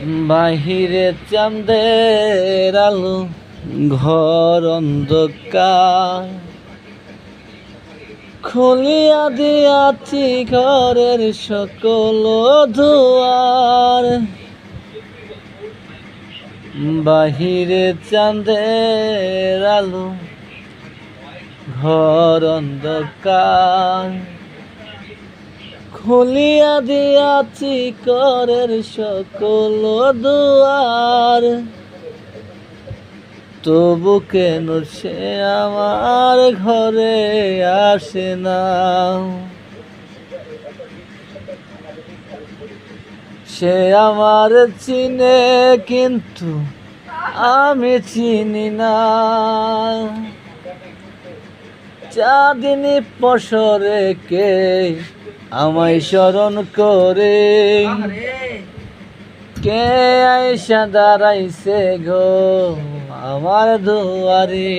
বাহিরে চাঁদের আলো, ঘর অন্ধকার, খুলিয়া দিয়াছি ঘরের সকল দুয়ার। বাহিরে চাঁদের আলো, ঘর অন্ধকার, খুলিয়া দিয়াছি ঘরের সকল দুয়ার। তবু কেন সে আমার ঘরে আসে না? সে আমার চিনে কিন্তু আমি চিনি না। চাঁদিনী পসরে কে আমায় স্মরণ করে, কে আইসা দাঁড়াইছে গো আমার দুয়ারে।